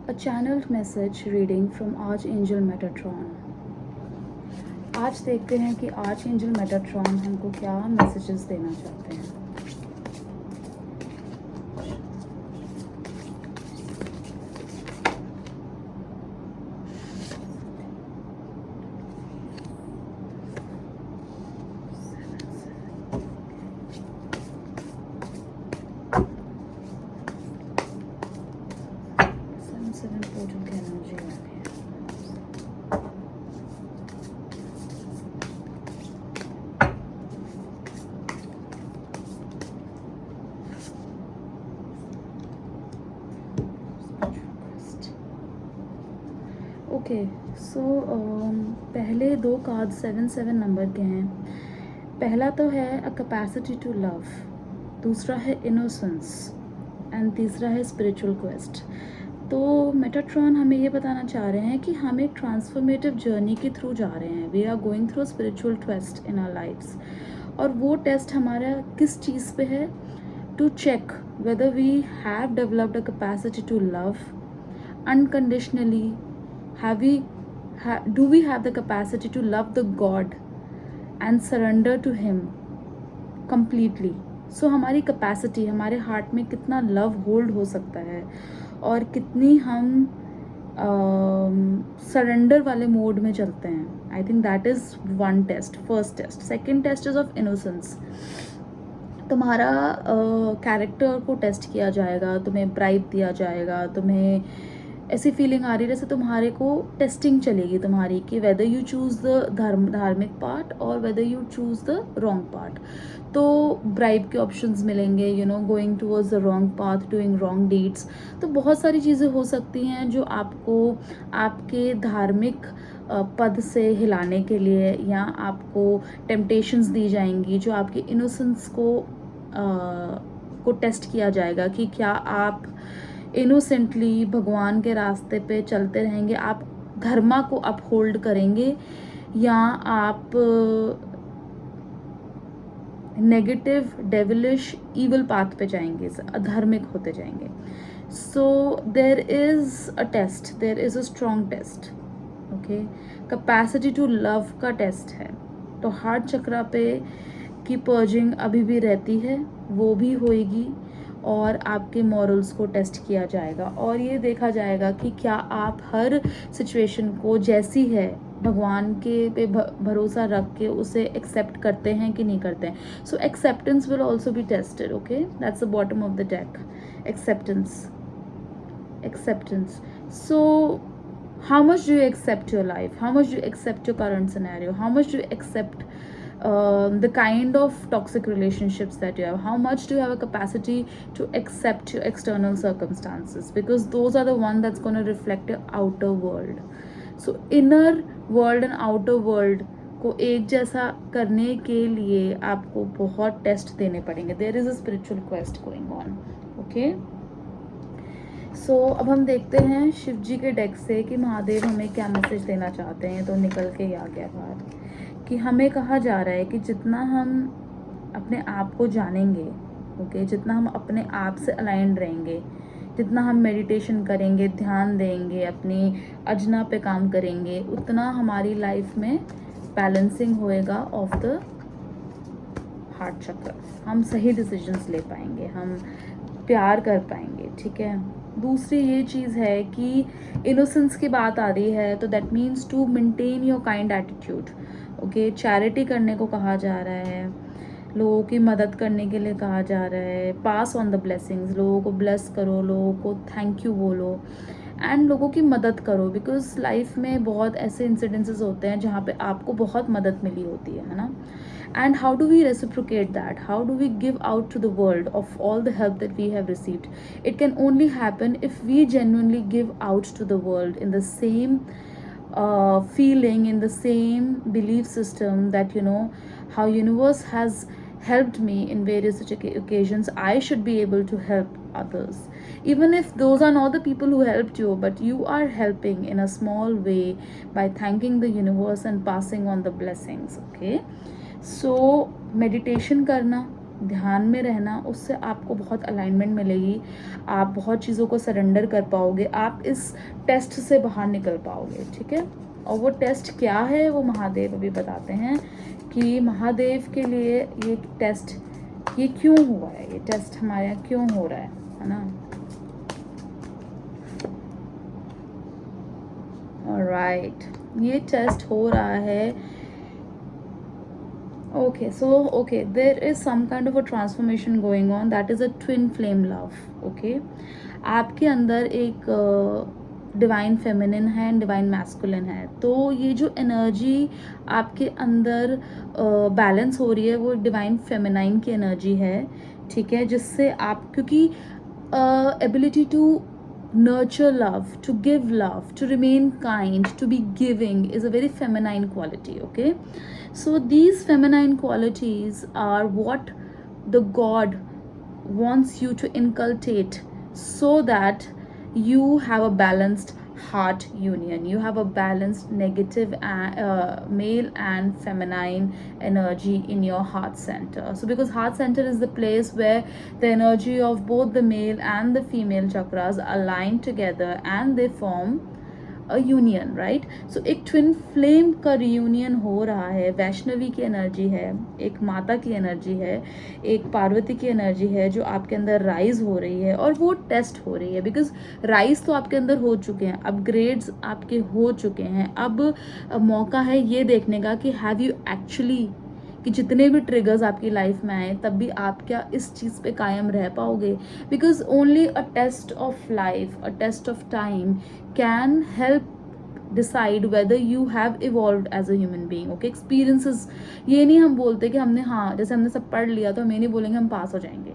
A channeled message reading from Archangel Metatron. आज देखते हैं कि आर्चएंजल मेटाट्रॉन हमको क्या मैसेजेस देना चाहते हैं. सेवन पोर्टल की एनर्जी आ रही है. ओके सो पहले दो कार्ड 7 नंबर के हैं. पहला तो है अ कैपेसिटी टू लव, दूसरा है इनोसेंस एंड तीसरा है स्पिरिचुअल क्वेस्ट. तो मेटाट्रॉन हमें ये बताना चाह रहे हैं कि हम एक ट्रांसफॉर्मेटिव जर्नी के थ्रू जा रहे हैं. We are going through spiritual test in our lifes. और वो टेस्ट हमारा किस चीज़ पे है? To check whether we have developed a capacity to love unconditionally. Do we have the capacity to love the God and surrender to him completely? So हमारी capacity, हमारे heart में कितना लव होल्ड हो सकता है और कितनी हम सरेंडर वाले मोड में चलते हैं. I think that is one test, first test. Second test is of innocence. तुम्हारा कैरेक्टर को टेस्ट किया जाएगा, तुम्हें ब्राइब दिया जाएगा, तुम्हें ऐसी फीलिंग आ रही है जैसे तुम्हारे को टेस्टिंग चलेगी तुम्हारी कि वेदर यू चूज़ द धार्मिक पार्ट और whether you choose the wrong part. तो ब्राइब के ऑप्शंस मिलेंगे, you know, going towards the wrong path, doing wrong deeds. तो बहुत सारी चीज़ें हो सकती हैं जो आपको आपके धार्मिक पद से हिलाने के लिए, या आपको टेम्पटेशंस दी जाएंगी जो आपके इनोसेंस को टेस्ट किया जाएगा कि क्या आप इनोसेंटली भगवान के रास्ते पे चलते रहेंगे, आप धर्मा को अपहोल्ड करेंगे, या आप नेगेटिव, डेविलिश, ईवल पाथ पे जाएंगे, अधार्मिक होते जाएंगे. So there is a test, there is a strong test. Okay, capacity to love का टेस्ट है. तो हार्ट चक्रा पे की पर्जिंग अभी भी रहती है, वो भी होएगी, और आपके मॉरल्स को टेस्ट किया जाएगा और ये देखा जाएगा कि क्या आप हर सिचुएशन को जैसी है भगवान के पे भरोसा रख के उसे एक्सेप्ट करते हैं कि नहीं करते हैं. So acceptance will also be tested. Okay, that's the bottom of the deck. Acceptance. So how much do you accept your life? How much do you accept your current scenario? How much do you accept the kind of toxic relationships that you have? How much do you have a capacity to accept your external circumstances? Because those are the one that's going to reflect your outer world. So inner world and outer world को एक जैसा करने के लिए आपको बहुत test देने पड़ेंगे. There is a spiritual quest going on. Okay. सो अब हम देखते हैं शिव जी के डेक से कि महादेव हमें क्या मैसेज देना चाहते हैं. तो निकल के आ गया बाहर कि हमें कहा जा रहा है कि जितना हम अपने आप को जानेंगे, ओके, जितना हम अपने आप से अलाइंड रहेंगे, जितना हम मेडिटेशन करेंगे, ध्यान देंगे, अपनी अजना पे काम करेंगे, उतना हमारी लाइफ में बैलेंसिंग होएगा ऑफ द हार्ट चक्र. हम सही डिसीजंस ले पाएंगे, हम प्यार कर पाएंगे. ठीक है. दूसरी ये चीज़ है कि इनोसेंस की बात आ रही है, तो that means to maintain your kind attitude. Okay, charity करने को कहा जा रहा है, लोगों की मदद करने के लिए कहा जा रहा है. पास ऑन द ब्लेसिंग्स, लोगों को ब्लेस करो, लोगों को थैंक यू बोलो एंड लोगों की मदद करो. बिकॉज लाइफ में बहुत ऐसे इंसिडेंसेस होते हैं जहाँ पे आपको बहुत मदद मिली होती है ना. And how do we reciprocate that? How do we give out to the world of all the help that we have received? It can only happen if we genuinely give out to the world in the same feeling, in the same belief system that, you know, how universe has helped me in various such occasions, I should be able to help others. Even if those are not the people who helped you, but you are helping in a small way by thanking the universe and passing on the blessings. Okay. So meditation करना, ध्यान में रहना, उससे आपको बहुत alignment मिलेगी, आप बहुत चीज़ों को सरेंडर कर पाओगे, आप इस टेस्ट से बाहर निकल पाओगे, ठीक है। और वो टेस्ट क्या है वो महादेव अभी बताते हैं कि महादेव के लिए ये टेस्ट, ये क्यों हुआ है, ये टेस्ट हमारे यहाँ क्यों हो रहा है ना। ऑलराइट, ये टेस्ट हो रहा है। Okay, so okay, there is some kind of a transformation going on, that is a twin flame love. Okay, आपके अंदर एक डिवाइन फेमिनिन है एंड डिवाइन मैस्कुलिन है, तो ये जो एनर्जी आपके अंदर बैलेंस हो रही है वो डिवाइन फेमिनाइन की एनर्जी है, ठीक है, जिससे आप, क्योंकि ability to nurture love, to give love, to remain kind, to be giving is a very feminine quality. Okay, so these feminine qualities are what the God wants you to inculcate, so that you have a balanced heart union, you have a balanced negative male and feminine energy in your heart center. So because heart center is the place where the energy of both the male and the female chakras align together and they form a union, right. So एक twin flame का reunion हो रहा है, वैष्णवी की energy है, एक माता की एनर्जी है, एक पार्वती की एनर्जी है जो आपके अंदर राइज हो रही है, और वो टेस्ट हो रही है बिकॉज राइज तो आपके अंदर हो चुके हैं, अपग्रेड्स आपके हो चुके हैं, अब मौका है ये देखने का कि हैव यू एक्चुअली, कि जितने भी ट्रिगर्स आपकी लाइफ में आए तब भी आप क्या इस चीज़ पे कायम रह पाओगे, because only a test of life, a test of time can help decide whether you have evolve as a human being. Okay, experiences, ये नहीं हम बोलते कि हमने, हाँ जैसे हमने सब पढ़ लिया तो हम ये नहीं बोलेंगे हम पास हो जाएंगे,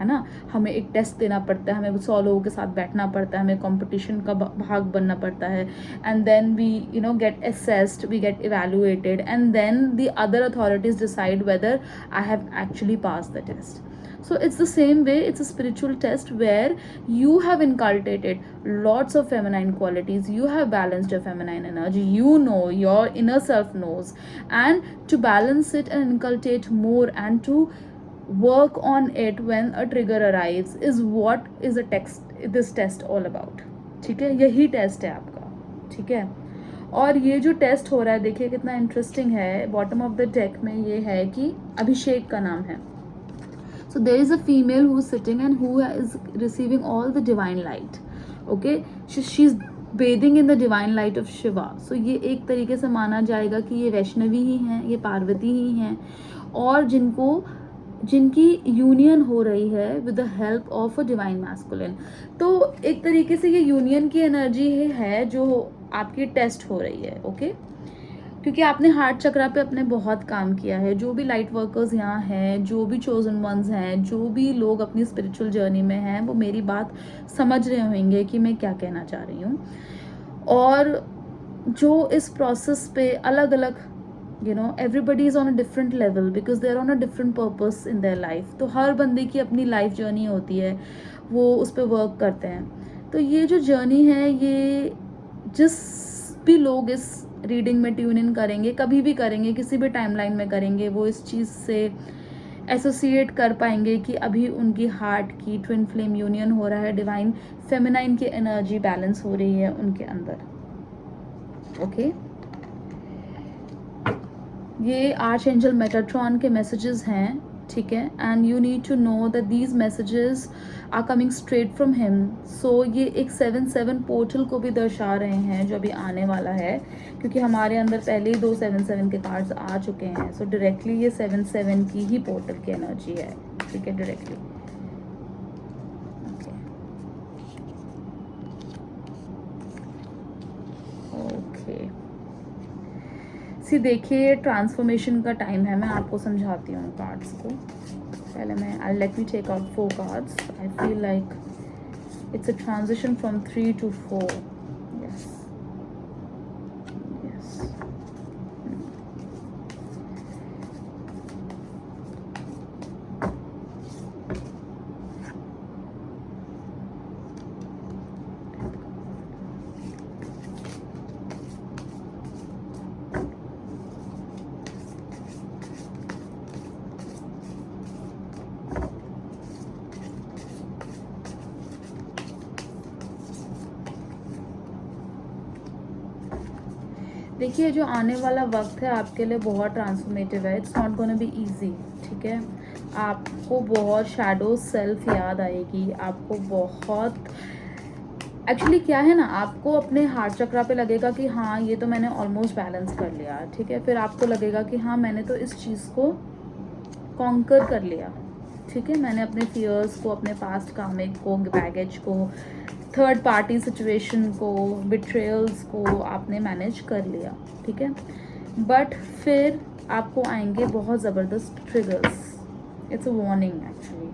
है ना। हमें एक टेस्ट देना पड़ता है, हमें 100 लोगों के साथ बैठना पड़ता है, हमें कंपटीशन का भाग बनना पड़ता है, and then we get assessed, we get evaluated, and then the other authorities decide whether I have actually pass the test. So it's the same way, it's a spiritual test where you have inculcated lots of feminine qualities, you have balanced your feminine energy, your inner self knows, and to balance it and inculcate more and to work on it when a trigger arrives is what is a text, this test all about. ठीक है, यही test है आपका, ठीक है। और ये जो टेस्ट हो रहा है देखिए कितना इंटरेस्टिंग है, बॉटम ऑफ द डेक में ये है कि अभिषेक का नाम है. So there is a female who is sitting and who is receiving all the divine light. Okay, she's bathing in the divine light of Shiva. So ये एक तरीके से माना जाएगा कि ये वैष्णवी ही हैं, ये पार्वती ही हैं, और जिनकी यूनियन हो रही है with the help of a divine masculine. तो एक तरीके से ये यूनियन की एनर्जी है जो आपकी टेस्ट हो रही है. ओके, क्योंकि आपने हार्ट चक्रा पे अपने बहुत काम किया है. जो भी लाइट वर्कर्स यहाँ हैं, जो भी चोजन वंस हैं, जो भी लोग अपनी स्पिरिचुअल जर्नी में हैं, वो मेरी बात समझ रहे होंगे कि मैं क्या कहना चाह रही हूँ. और जो इस प्रोसेस पे अलग अलग everybody is on a different level because they are on a different purpose in their life. तो हर बंदे की अपनी लाइफ जर्नी होती है, वो उस पर वर्क करते हैं. तो ये जो जर्नी है, ये जिस भी लोग इस रीडिंग में ट्यून इन करेंगे, कभी भी करेंगे, किसी भी टाइमलाइन में करेंगे, वो इस चीज़ से एसोसिएट कर पाएंगे कि अभी उनकी हार्ट की ट्विन फ्लेम यूनियन हो रहा है, डिवाइन फेमिनाइन की एनर्जी बैलेंस हो रही है उनके अंदर. ओके, ये आर्च एंजल मेटाट्रॉन के मैसेजेस हैं, ठीक है, and you need to know that these messages are coming straight from him. So ये एक 7-7 पोर्टल को भी दर्शा रहे हैं जो अभी आने वाला है, क्योंकि हमारे अंदर पहले ही 2 7-7 के कार्ड्स आ चुके हैं. सो डायरेक्टली ये 7-7 की ही पोर्टल की एनर्जी है, ठीक है, डायरेक्टली. ओके, सी देखिए, ट्रांसफॉर्मेशन का टाइम है. मैं आपको समझाती हूँ कार्ड्स को. पहले मैं I let me take out 4 cards. I feel like it's a transition from 3 to 4. Yes, yes. देखिए जो आने वाला वक्त है आपके लिए बहुत ट्रांसफॉर्मेटिव है, it's not gonna be easy, ठीक है। आपको बहुत शैडो सेल्फ याद आएगी, आपको बहुत एक्चुअली क्या है ना, आपको अपने हार्ट चक्रा पे लगेगा कि हाँ ये तो मैंने ऑलमोस्ट बैलेंस कर लिया, ठीक है। फिर आपको लगेगा कि हाँ मैंने तो इस चीज़ को कॉन्कर कर लिया, ठीक है। मैंने अपने फियर्स को, अपने पास्ट कामिक को, बैगेज को, थर्ड पार्टी सिचुएशन को, बिट्रेयल्स को आपने मैनेज कर लिया, ठीक है। बट फिर आपको आएंगे बहुत ज़बरदस्त triggers, it's a warning actually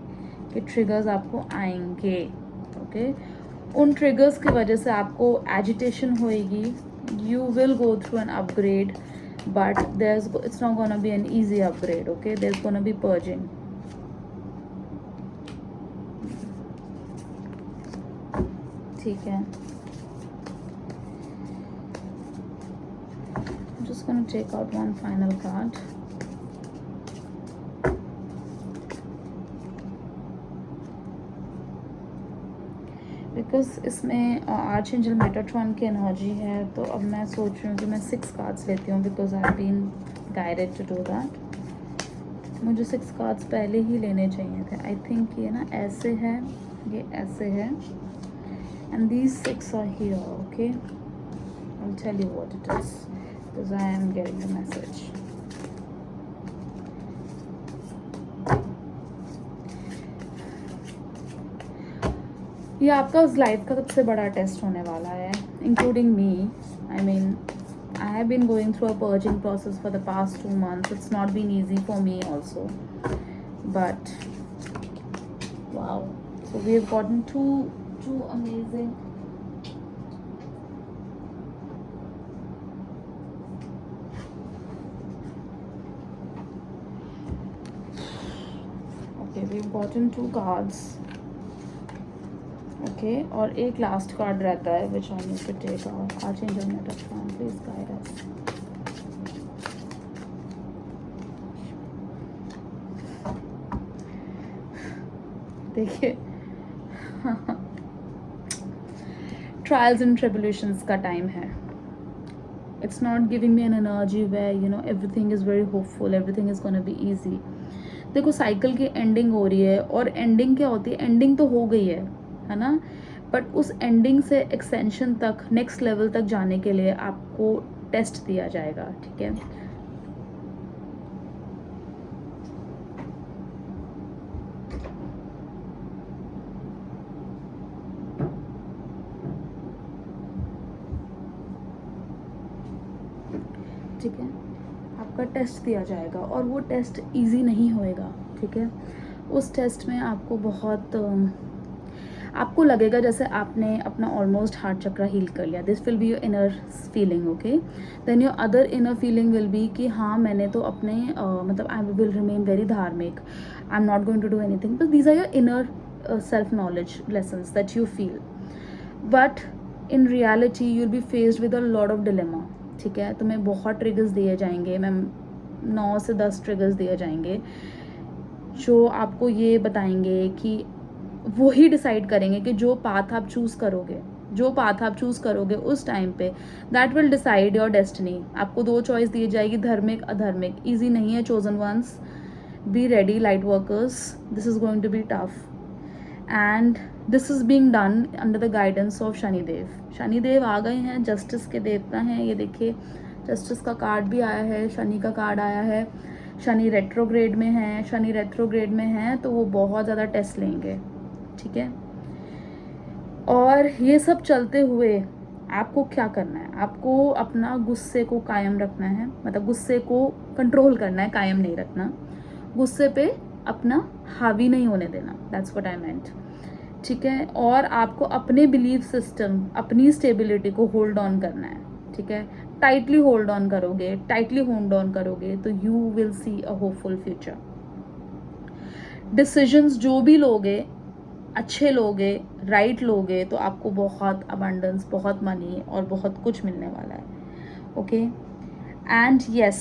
कि ट्रिगर्स आपको आएंगे, ओके। उन ट्रिगर्स की वजह से आपको एजिटेशन होएगी, you will go through an upgrade, but it's not gonna be an easy upgrade, okay, there's gonna be purging, ठीक है। I'm just gonna take out one final card. Because इसमें आर्चएंजल Metatron की energy है, तो अब मैं सोच रही हूँ कि मैं 6 कार्ड्स लेती हूँ, because I have been guided to do that. मुझे 6 कार्ड्स पहले ही लेने चाहिए थे, आई थिंक ये ना ऐसे है, ये ऐसे है, and these 6 are here, okay. I will tell you what it is because I am getting the message. ये आपका उस लाइफ का सबसे बड़ा टेस्ट होने वाला है, including me. I mean I have been going through a purging process for the past 2 months. It's not been easy for me also, but wow. So we have gotten two amazing. Okay, we've gotten 2 cards. Okay, और एक last card रहता है which I need to take out. Archangel Metatron, please guide us. देखिए trials and tribulations का time है. It's not giving me an energy where everything is very hopeful, everything is gonna be easy. देखो cycle की ending हो रही है, और ending क्या होती है, एंडिंग तो हो गई है ना, बट उस एंडिंग से एक्सटेंशन तक, नेक्स्ट लेवल तक जाने के लिए आपको टेस्ट दिया जाएगा, ठीक है. ठीक है, आपका टेस्ट दिया जाएगा, और वो टेस्ट इजी नहीं होएगा, ठीक है. उस टेस्ट में आपको बहुत आपको लगेगा जैसे आपने अपना ऑलमोस्ट हार्ट चक्रा हील कर लिया. This will be your inner feeling, okay. Then your other inner feeling will be कि हाँ मैंने तो अपने मतलब आई विल रिमेन वेरी धार्मिक, I am not going to do anything. But these are your inner self knowledge lessons that you feel, but in reality you will be faced with a lot of dilemma, ठीक है. तुम्हें बहुत triggers दिए जाएंगे ma'am, 9 से 10 triggers दिए जाएंगे जो आपको ये बताएंगे कि वो ही डिसाइड करेंगे कि जो पाथ आप चूज़ करोगे उस टाइम पे, that will decide your destiny. आपको 2 चॉइस दी जाएगी, धार्मिक अधार्मिक. ईजी नहीं है, chosen ones, be ready light workers, this is going to be tough, and this is being done under the guidance of Shanidev. Shanidev आ गए हैं, जस्टिस के देवता हैं. ये देखिए जस्टिस का कार्ड भी आया है, शनि का कार्ड आया है. शनि रेट्रोग्रेड में है, तो वो बहुत ज़्यादा टेस्ट लेंगे, ठीक है. और ये सब चलते हुए आपको क्या करना है, आपको अपना गुस्से को कायम रखना है, मतलब गुस्से को कंट्रोल करना है, कायम नहीं रखना. गुस्से पे अपना हावी नहीं होने देना, दैट्स व्हाट आई मेंट, ठीक है. और आपको अपने बिलीफ सिस्टम, अपनी स्टेबिलिटी को होल्ड ऑन करना है, ठीक है. टाइटली होल्ड ऑन करोगे तो you will see a hopeful future. Decisions जो भी लोगे, अच्छे लोगे, राइट लोगे, तो आपको बहुत अबंडेंस, बहुत मनी और बहुत कुछ मिलने वाला है, ओके. एंड यस,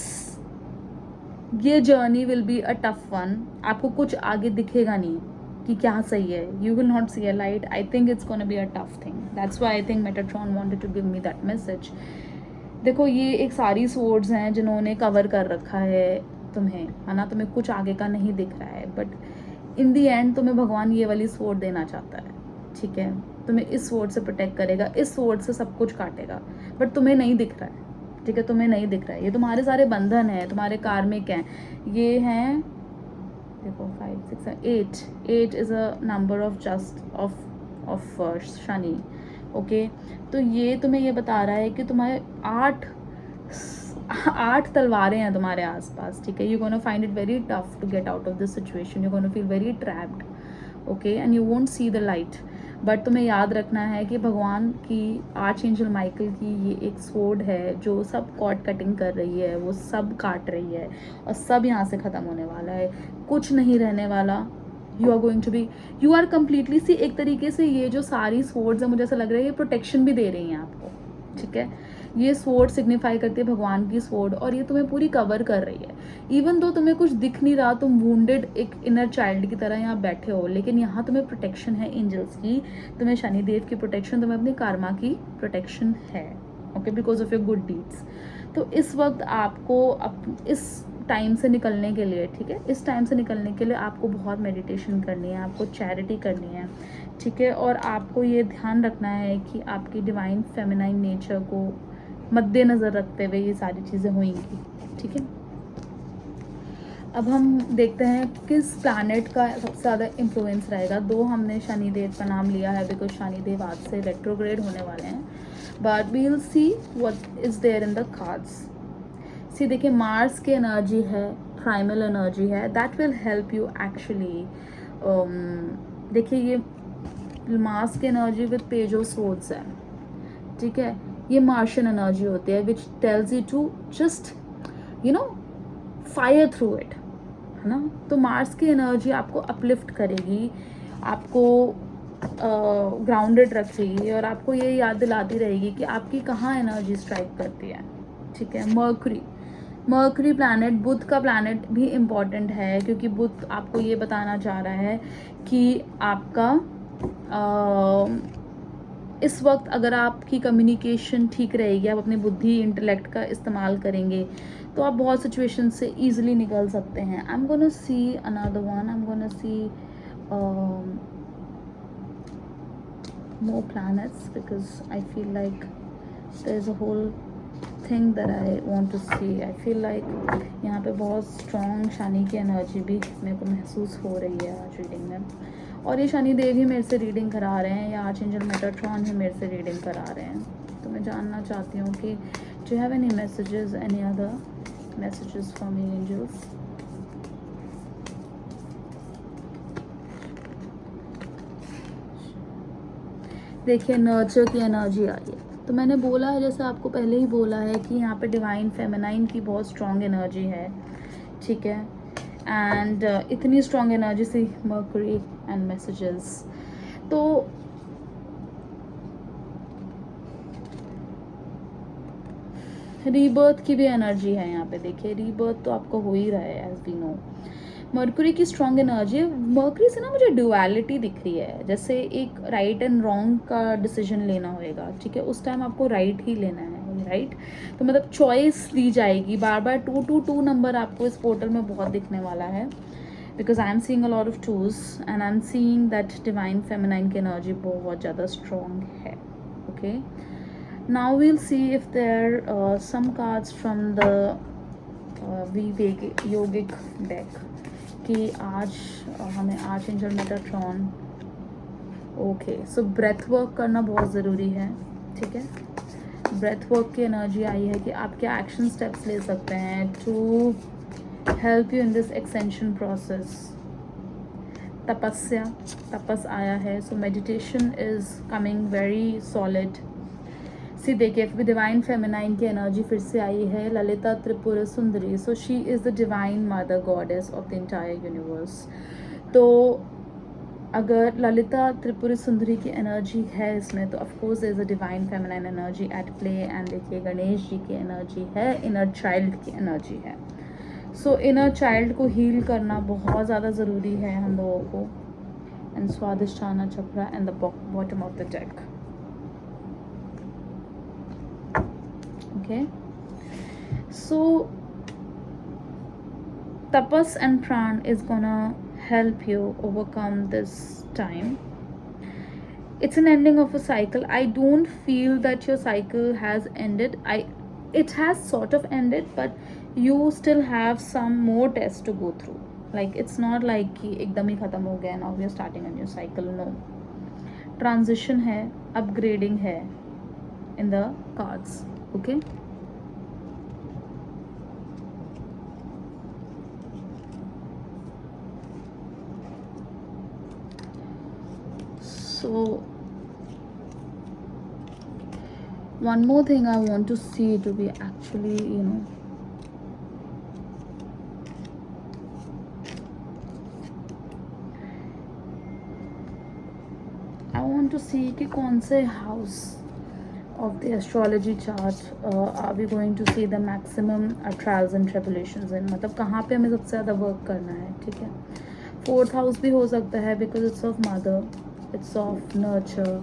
ये journey will be a tough one. आपको कुछ आगे दिखेगा नहीं कि क्या सही है, you will not see a light. I think it's gonna be a tough thing. That's why I think Metatron wanted to give me that message देखो ये एक सारी स्वर्ड्स हैं जिन्होंने कवर कर रखा है तुम्हें, है ना, तुम्हें कुछ आगे का नहीं दिख रहा है, बट इन दी एंड तुम्हें भगवान ये वाली स्वॉर्ड देना चाहता है, ठीक है। तुम्हें इस स्वॉर्ड से प्रोटेक्ट करेगा, इस स्वॉर्ड से सब कुछ काटेगा, बट तुम्हें नहीं दिख रहा है, ठीक है, तुम्हें नहीं दिख रहा है। ये तुम्हारे सारे बंधन हैं, तुम्हारे कार्मिक हैं, ये हैं, देखो 5 6 8, 8 is a number of just of Shani, okay. तो ये तुम्हें ये बता रहा है कि तुम्हारे 8 तलवारें हैं तुम्हारे आसपास, ठीक है। You gonna find it very tough to get out of this situation, you gonna feel very trapped, okay, and you won't see the light. But तुम्हें याद रखना है कि भगवान की, आर्च एंजल माइकल की ये एक स्वॉर्ड है जो सब कॉर्ड कटिंग कर रही है, वो सब काट रही है और सब यहाँ से ख़त्म होने वाला है, कुछ नहीं रहने वाला। You are going to be, you are completely, see एक तरीके से ये जो सारी स्वॉर्ड्स है मुझे ऐसा लग रहा है ये प्रोटेक्शन भी दे रही हैं आपको, ठीक है। ये स्वॉर्ड सिग्निफाई करती है भगवान की स्वॉर्ड, और ये तुम्हें पूरी कवर कर रही है। इवन दो तुम्हें कुछ दिख नहीं रहा, तुम वुंडेड एक इनर चाइल्ड की तरह यहाँ बैठे हो, लेकिन यहाँ तुम्हें प्रोटेक्शन है एंजल्स की, तुम्हें शनिदेव की प्रोटेक्शन, तुम्हें अपनी कार्मा की प्रोटेक्शन है, okay, because of your good deeds. तो इस वक्त आपको इस टाइम से निकलने के लिए, ठीक है, इस टाइम से निकलने के लिए आपको बहुत मेडिटेशन करनी है, आपको चैरिटी करनी है, ठीक है, और आपको ये ध्यान रखना है कि आपकी डिवाइन फेमिनाइन नेचर को मद्देनज़र रखते हुए ये सारी चीज़ें होंगी, ठीक है। अब हम देखते हैं किस प्लैनेट का सबसे ज़्यादा इन्फ्लुएंस रहेगा। दो हमने शनिदेव का नाम लिया है बिकॉज शनिदेव आज से रेट्रोग्रेड होने वाले हैं, but we will see what is there in the cards. See देखिए, मार्स की एनर्जी है, प्राइमल एनर्जी है, that will help you actually. देखिए ये मार्स की energy with page of swords है, ठीक है, ये मार्शियन एनर्जी होती है which tells you to just you know fire through it, है ना। तो मार्स की एनर्जी आपको अपलिफ्ट करेगी, आपको ग्राउंडेड रखेगी, और आपको ये याद दिलाती रहेगी कि आपकी कहाँ एनर्जी स्ट्राइक करती है, ठीक है। मर्करी प्लैनेट, बुध का प्लैनेट भी इम्पॉर्टेंट है, क्योंकि बुध आपको ये बताना चाह रहा है कि आपका इस वक्त अगर आपकी कम्युनिकेशन ठीक रहेगी, आप अपनी बुद्धि इंटेलेक्ट का इस्तेमाल करेंगे, तो आप बहुत सिचुएशन से ईजिली निकल सकते हैं। I am gonna see another one, I am gonna see more planets because I feel like there's a whole thing that I want to see. I feel like यहाँ पे बहुत strong शनि की energy भी मेरे को महसूस हो रही है आज रीडिंग में, और ये शनि देव ही मेरे से रीडिंग करा रहे हैं, या आर्चएंजल मेटाट्रॉन ही मेरे से रीडिंग करा रहे हैं। तो मैं जानना चाहती हूँ कि do you have any messages, any other messages from the angels? देखिए नर्चर की एनर्जी आई है, तो मैंने बोला है, जैसे आपको पहले ही बोला है कि यहाँ पे डिवाइन फेमिनाइन की बहुत स्ट्रॉन्ग एनर्जी है, ठीक है, एंड इतनी स्ट्रॉन्ग एनर्जी सी मर्करी एंड मैसेजेस। तो रीबर्थ की भी एनर्जी है यहाँ पे, देखिए रीबर्थ तो आपको हो ही रहा है एज वी नो। मर्कुरी की स्ट्रॉन्ग एनर्जी है, मर्कुरी से ना मुझे ड्युअलिटी दिख रही है, जैसे एक राइट एंड रॉन्ग का डिसीजन लेना होएगा, ठीक है, उस टाइम आपको राइट ही लेना है, राइट। तो मतलब चॉइस दी जाएगी बार बार, 222 नंबर आपको इस पोर्टल में बहुत दिखने वाला है, because I am seeing a lot of twos and I am seeing that divine feminine की एनर्जी बहुत ज़्यादा स्ट्रॉन्ग है, okay. Now we'll see if there some cards from the Vivek yogic deck कि आज हमें archangel Metatron, okay, so breath work करना बहुत ज़रूरी है, ठीक है। ब्रेथ वर्क की एनर्जी आई है कि आप क्या एक्शन स्टेप्स ले सकते हैं to help you in this extension process. तपस आया है, so meditation is coming very solid. See देखिए डिवाइन फेमिनाइन की एनर्जी फिर से आई है, Lalita Tripura Sundari, so she is the divine mother goddess of the entire universe. तो अगर ललिता त्रिपुरा सुंदरी की एनर्जी है इसमें, तो of course there is a divine feminine energy at play. And देखिए गणेश जी की एनर्जी है, इनर चाइल्ड की एनर्जी है, सो इनर चाइल्ड को हील करना बहुत ज़्यादा ज़रूरी है हम लोगों को। And Swadhisthana chakra and the bottom of the deck. Okay, so tapas and pran is gonna help you overcome this time. It's an ending of a cycle. I don't feel that your cycle has ended. It has sort of ended, but you still have some more tests to go through. Like it's not like कि एकदम ही खत्म हो गया now we are starting a new cycle. No, transition है, upgrading है in the cards. Okay. So one more thing I want to see to be actually, I want to see कि कौन से house of the astrology chart are we going to see the maximum trials and tribulations in, मतलब कहाँ पे हमें सबसे ज़्यादा work करना है. ठीक है, 4th हाउस भी हो सकता है because it's of mother, it's of nurture,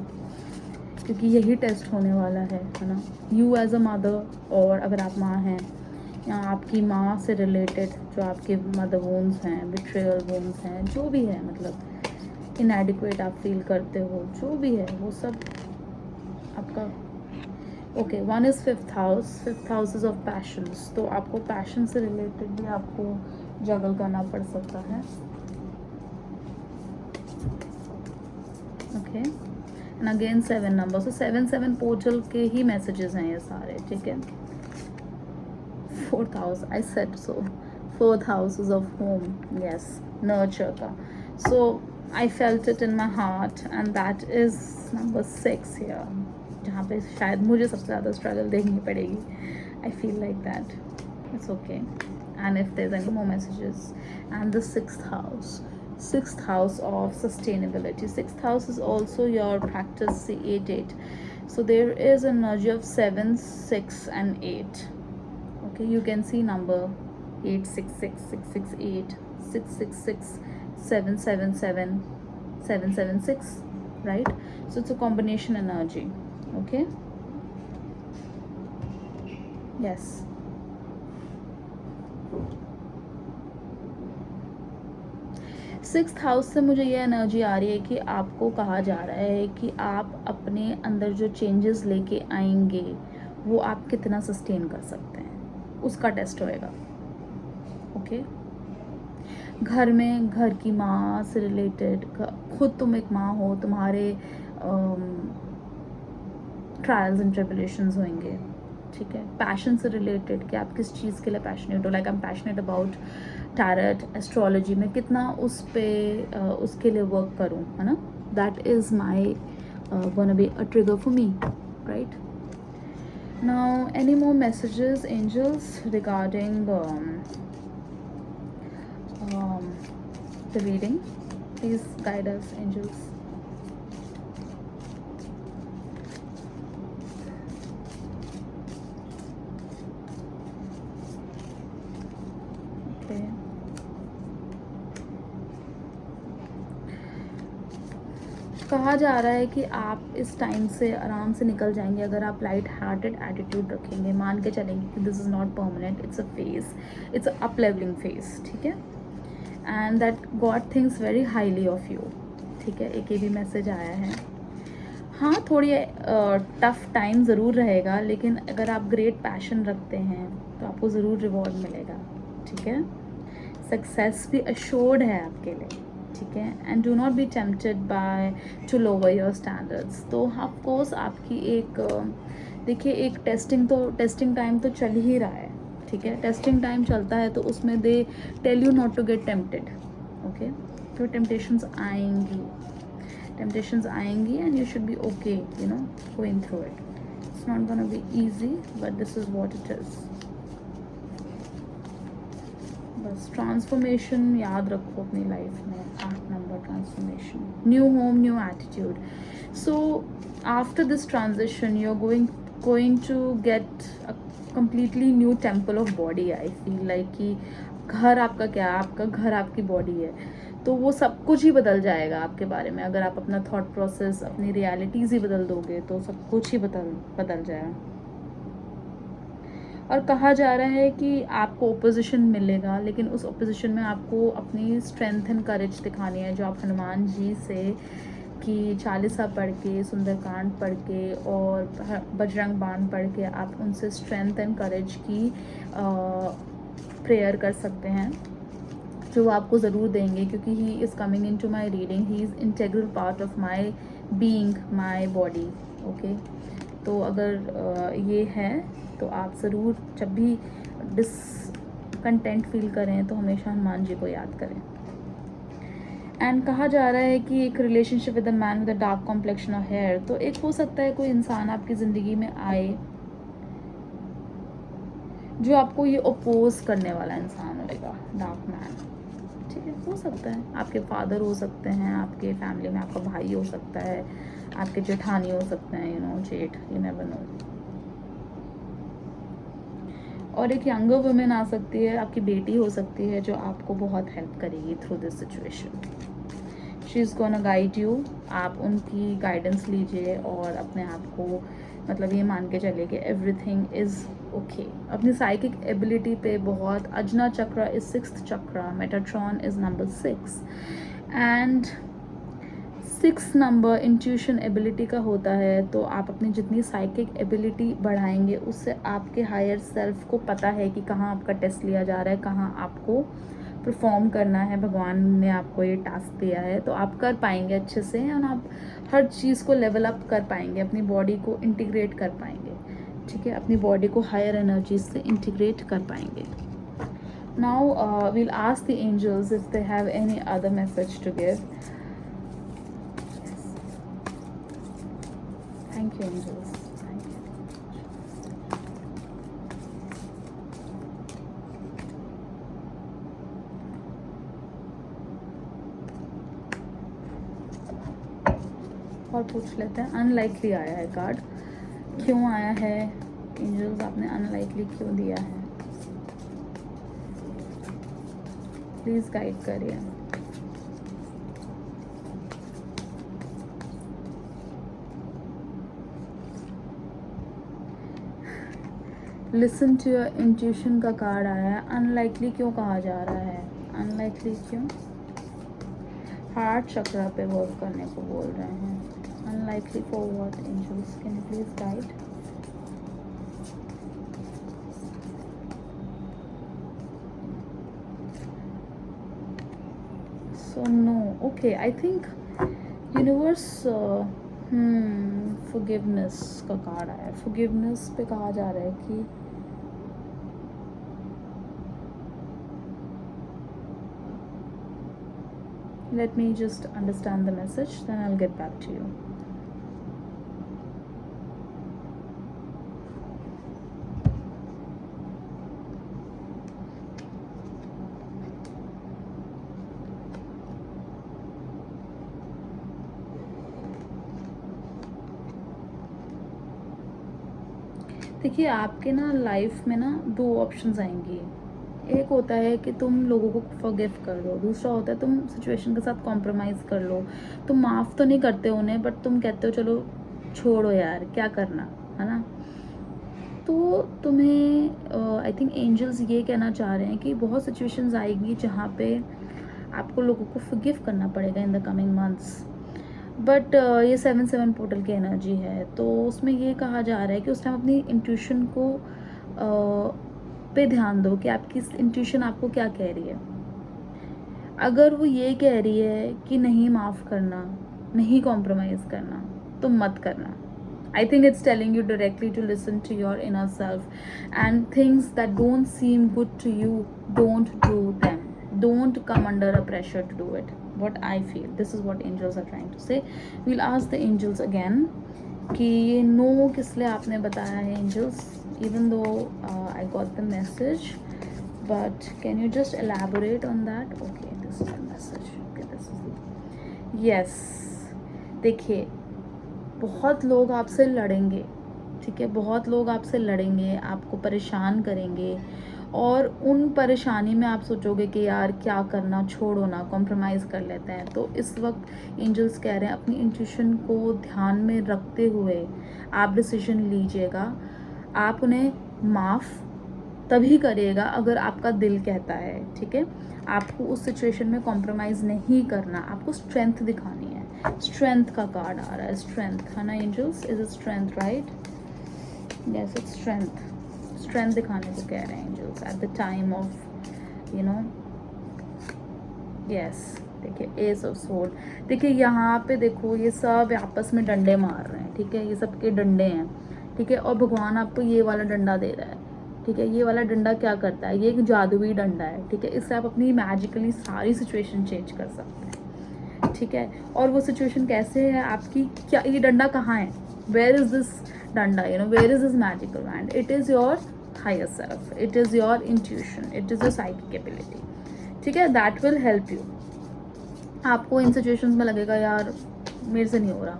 क्योंकि यही टेस्ट होने वाला है ना. यू एज अ मदर, और अगर आप माँ हैं या आपकी माँ से रिलेटेड जो आपके मदर वोन्स हैं, बिट्रेयल वोन्स हैं, जो भी है, मतलब इनएडिक्वेट आप फील करते हो, जो भी है वो सब आपका. Okay, 1 is 5th house. 5th house is of patience, तो आपको पैशन से रिलेटेड भी आपको जगल करना पड़ सकता है. Okay, and again 7 number, so 7 portal के ही मैसेजेस हैं ये सारे. ठीक है, 4th house, I said so. 4th house is of home, yes, nurture का. So I felt it in my heart and that is number 6 here, जहाँ पे शायद मुझे सबसे ज़्यादा स्ट्रगल देखनी पड़ेगी. I feel like that. It's okay. And if there any more messages. And the 6th house of sustainability. 6th house is also your practice, the 8. So there is an energy of 7, 6 and 8. Okay, you can see number 866, 668, 666, 777, 776, right? So it's a combination energy. Okay, yes. Sixth house से मुझे ये energy आ रही है कि आपको कहा जा रहा है कि आप अपने अंदर जो चेंजेस लेके आएंगे वो आप कितना सस्टेन कर सकते हैं, उसका टेस्ट होएगा. ओके, घर में, घर की माँ से रिलेटेड, खुद तुम एक माँ हो, तुम्हारे ट्रायल्स एंड ट्रिबुलेशंस होंगे. ठीक है, पैशन से रिलेटेड कि आप किस चीज़ के लिए पैशनेट हो. Like I am passionate about tarot, astrology में कितना उस पे उसके लिए वर्क करूँ, है ना. That is my gonna be a trigger for me, right. Now any more messages angels regarding the reading? Please guide us, angels. Okay. कहा जा रहा है कि आप इस टाइम से आराम से निकल जाएंगे अगर आप लाइट हार्टेड एटीट्यूड रखेंगे, मान के चलेंगे कि this is not permanent, it's a phase, it's a up leveling phase. ठीक है, and that God thinks very highly of you. ठीक है, एक ये भी मैसेज आया है. हाँ, थोड़ी टफ टाइम ज़रूर रहेगा, लेकिन अगर आप ग्रेट पैशन रखते हैं तो आपको ज़रूर रिवॉर्ड मिलेगा. ठीक है, सक्सेस भी अश्योर्ड है आपके लिए. ठीक है, and do not be tempted by two lower your standards. तो ऑफकोर्स आपकी एक देखिए, एक टेस्टिंग टाइम तो चल ही रहा है. ठीक है, टेस्टिंग टाइम चलता है तो उसमें they tell you not to get tempted. Okay, तो टेम्पटेशंस आएंगी and you should be okay, you know, going through it. It's not gonna be easy, but this is what it is. बस transformation याद रखो अपनी life में. 8 number, transformation, new home, new attitude. So after this transition you are going to get a completely new temple of body. I feel like कि घर आपका क्या, आपका घर आपकी बॉडी है, तो वो सब कुछ ही बदल जाएगा आपके बारे में. अगर आप अपना थॉट प्रोसेस, अपनी रियलिटीज़ ही बदल दोगे तो सब कुछ ही बदल जाएगा. और कहा जा रहा है कि आपको ओपोजिशन मिलेगा, लेकिन उस ओपोजिशन में आपको अपनी स्ट्रेंथ एंड करेज दिखानी है, जो आप हनुमान जी से कि चालीसा पढ़ के, सुंदरकांड पढ़ के और बजरंग बाण पढ़ के आप उनसे स्ट्रेंथ एंड करेज की प्रेयर कर सकते हैं, जो वो आपको ज़रूर देंगे, क्योंकि he is coming into my reading, he is integral part of my being, my body. Okay, तो अगर ये है तो आप ज़रूर जब भी डिसकंटेंट फील करें तो हमेशा हनुमान जी को याद करें। एंड कहा जा रहा है कि एक relationship with a man with a dark complexion of hair, तो एक हो सकता है कोई इंसान आपकी ज़िंदगी में आए जो आपको ये अपोज करने वाला इंसान होगा, डार्क मैन। ठीक है, हो सकता है आपके फादर हो सकते हैं, आपके फैमिली में आपका भाई हो सकता है, आपके जेठानी हो सकते हैं, यू नो, जेठ, यू नेवर नो। और एक यंगर वुमेन आ सकती है, आपकी बेटी हो सकती है, जो आपको बहुत हेल्प करेगी through this situation. She is gonna guide you, आप उनकी गाइडेंस लीजिए और अपने आप को मतलब ये मान के चलिए कि एवरीथिंग इज़ ओके। अपनी साइकिक एबिलिटी पे बहुत, अजना चक्र इज 6th चक्र, Metatron is number 6 and 6 number intuition ability का होता है। तो आप अपनी जितनी साइकिक एबिलिटी बढ़ाएंगे, उससे आपके हायर सेल्फ को पता है कि कहाँ आपका टेस्ट लिया जा रहा है, कहाँ आपको परफॉर्म करना है, भगवान ने आपको ये टास्क दिया है, तो आप कर पाएंगे अच्छे से और आप हर चीज़ को लेवल अप कर पाएंगे, अपनी बॉडी को इंटीग्रेट कर पाएंगे। ठीक है, अपनी बॉडी को हायर एनर्जीज से इंटीग्रेट कर पाएंगे। Now we'll ask the angels if they have any other message to give. Thank you angels, thank you. और पूछ लेते हैं, अनलाइकली आया है कार्ड, क्यों आया है एंजल्स, आपने अनलाइकली क्यों दिया है, प्लीज़ गाइड करिए। लिसन टू योर इंट्यूशन का कार्ड आया है। अनलाइकली क्यों कहा जा रहा है, अनलाइकली क्यों? हार्ट चक्रा पे वर्क करने को बोल रहे हैं। Unlikely for what angels, can you please guide? So no, okay, I think universe forgiveness का कार्ड आया है। फॉरगिवनेस पे कहा जा रहा है कि let me just understand the message, then I'll get back to you. देखिए, आपके ना लाइफ में ना 2 ऑप्शंस आएंगी। एक होता है कि तुम लोगों को फॉरगिव कर दो, दूसरा होता है तुम सिचुएशन के साथ कॉम्प्रोमाइज़ कर लो। तुम माफ़ तो नहीं करते उन्हें, बट तुम कहते हो चलो छोड़ो यार, क्या करना है ना। तो तुम्हें आई थिंक एंजल्स ये कहना चाह रहे हैं कि बहुत सिचुएशंस आएगी जहाँ पे आपको लोगों को फॉरगिव करना पड़ेगा in the coming months. But ये 7/7 पोर्टल की एनर्जी है, तो उसमें ये कहा जा रहा है कि उस टाइम अपनी इंट्यूशन को पे ध्यान दो कि आपकी इंट्यूशन आपको क्या कह रही है। अगर वो ये कह रही है कि नहीं माफ़ करना, नहीं कॉम्प्रोमाइज़ करना, तो मत करना। I think it's telling you directly to listen to your inner self, and things that don't seem good to you, don't do them. Don't come under a pressure to do it. What I feel, this is what angels are trying to say. We'll ask the angels again कि ये no किस लिए आपने बताया है angels, even though I got the message, but can you just elaborate on that? Okay, this is the message. Okay, this is the yes. देखिए, बहुत लोग आपसे लड़ेंगे, ठीक है, बहुत लोग आपसे लड़ेंगे, आपको परेशान करेंगे, और उन परेशानी में आप सोचोगे कि यार क्या करना, छोड़ो ना, कॉम्प्रोमाइज़ कर लेते हैं। तो इस वक्त एंजल्स कह रहे हैं अपनी इंट्यूशन को ध्यान में रखते हुए आप डिसीजन लीजिएगा। आप उन्हें माफ़ तभी करिएगा अगर आपका दिल कहता है, ठीक है। आपको उस सिचुएशन में कॉम्प्रोमाइज़ नहीं करना, आपको स्ट्रेंथ दिखानी है। स्ट्रेंथ का कार्ड आ रहा है, स्ट्रेंथ है ना angels, is it strength right? Yes it's strength. Strength दिखाने को कह रहे हैं angels at the time of you know, yes. देखिए एस ऑफ सोर्ड, देखिए यहाँ पे देखो ये सब आपस में डंडे मार रहे हैं, ठीक है, ये सब के डंडे हैं, ठीक है। और भगवान आपको ये वाला डंडा दे रहा है, ठीक है। ये वाला डंडा क्या करता है, ये एक जादुई डंडा है, ठीक है। इससे आप अपनी मैजिकली सारी सिचुएशन चेंज कर सकते हैं, ठीक है। और वो सिचुएशन कैसे है आपकी, क्या ये डंडा कहाँ है, वेयर इज दिस डंडा, you know, where is this magical hand? It is your higher self, it is your intuition, it is your psychic ability, ठीक है। That will help you. आपको इन सिचुएशंस में लगेगा यार मेरे से नहीं हो रहा,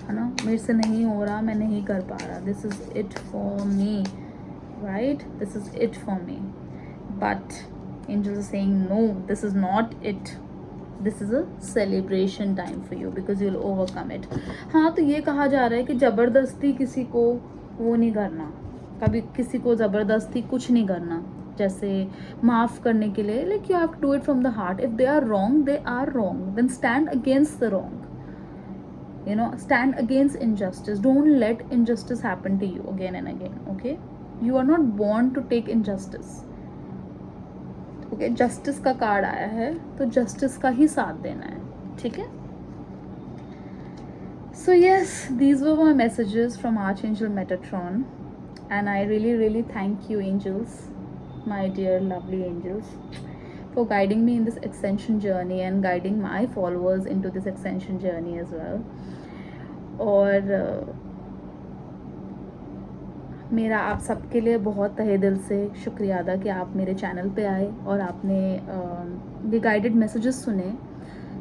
है ना, मेरे से नहीं हो रहा, मैं नहीं कर पा रहा, this is it for me, right? This is it for me. But angels are saying no, this is not it. This is a celebration time for you because you'll overcome it. हाँ, तो ये कहा जा रहा है कि ज़बरदस्ती किसी को वो नहीं करना, कभी किसी को ज़बरदस्ती कुछ नहीं करना, जैसे माफ़ करने के लिए, like you have to do it from the heart. If they are wrong, they are wrong. Then stand against the wrong. You know, stand against injustice. Don't let injustice happen to you again and again, okay? You are not born to take injustice. Okay, justice का card आया है, तो justice का ही साथ देना है, ठीक है। So yes, these were my messages from Archangel Metatron, and I really thank you angels, my dear lovely angels, for guiding me in this ascension journey and guiding my followers into this ascension journey as well. और मेरा आप सबके लिए बहुत तहे दिल से शुक्रिया अदा कि आप मेरे चैनल पे आए और आपने ये गाइडेड मैसेजेस सुने।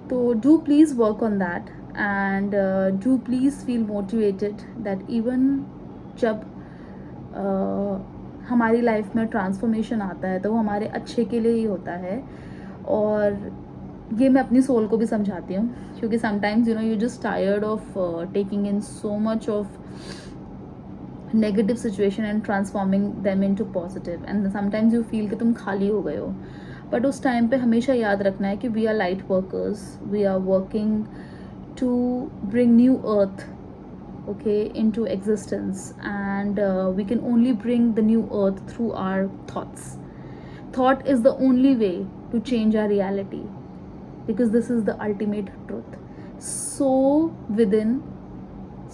तो do please work on that and do please feel motivated that even जब हमारी लाइफ में ट्रांसफॉर्मेशन आता है तो वो हमारे अच्छे के लिए ही होता है। और ये मैं अपनी सोल को भी समझाती हूँ, क्योंकि sometimes you know you just tired of taking in so much of negative situation and transforming them into positive, and sometimes you feel कि तुम खाली हो गए हो, but उस टाइम पे हमेशा याद रखना है कि we are light workers, we are working to bring new earth, okay, into existence, and we can only bring the new earth through our thoughts. Thought is the only way to change our reality, because this is the ultimate truth. So within,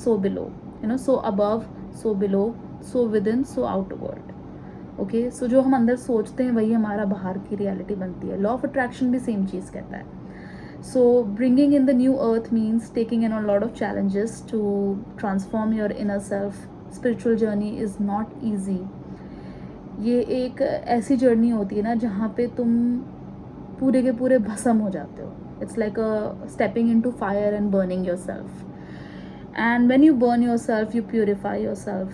so below, you know, so above, so below, so within, so outward. Okay, so जो हम अंदर सोचते हैं वही हमारा बाहर की reality बनती है। लॉ ऑफ अट्रैक्शन भी सेम चीज़ कहता है। So bringing in the new earth means taking in a lot of challenges to transform your inner self. Spiritual journey is not easy. ये एक ऐसी जर्नी होती है ना जहाँ पे तुम पूरे के पूरे भस्म हो जाते हो। It's like a stepping into fire and burning yourself. And when you burn yourself, you purify yourself.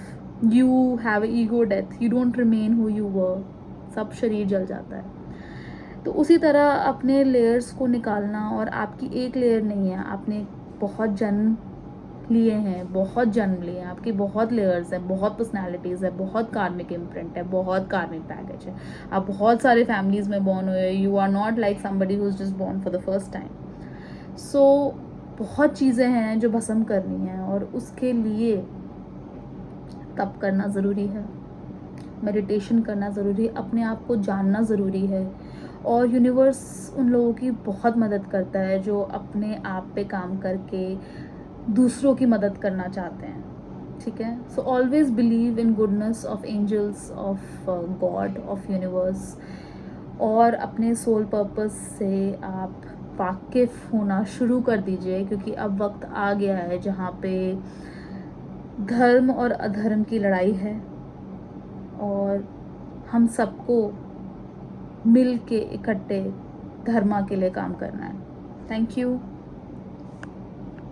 You have ego death. You don't remain who you were. सब शरीर जल जाता है। तो उसी तरह अपने लेयर्स को निकालना, और आपकी एक लेयर नहीं है, आपने बहुत जन्म लिए हैं, बहुत जन्म लिए हैं, आपकी बहुत लेयर्स हैं, बहुत पर्सनैलिटीज़ है, बहुत कार्मिक इम्प्रिंट है, बहुत कार्मिक बैगेज है। आप बहुत सारे फैमिलीज़ में बॉर्न हुए। You are not like somebody who is just born for the first time. So बहुत चीज़ें हैं जो भस्म करनी हैं, और उसके लिए तप करना ज़रूरी है, मेडिटेशन करना ज़रूरी है, अपने आप को जानना ज़रूरी है। और यूनिवर्स उन लोगों की बहुत मदद करता है जो अपने आप पे काम करके दूसरों की मदद करना चाहते हैं, ठीक है। So always believe in goodness of angels, of God, of universe, और अपने सोल पर्पस से आप वाकिफ़ होना शुरू कर दीजिए, क्योंकि अब वक्त आ गया है जहाँ पे धर्म और अधर्म की लड़ाई है, और हम सबको मिल के इकट्ठे धर्मा के लिए काम करना है। Thank you.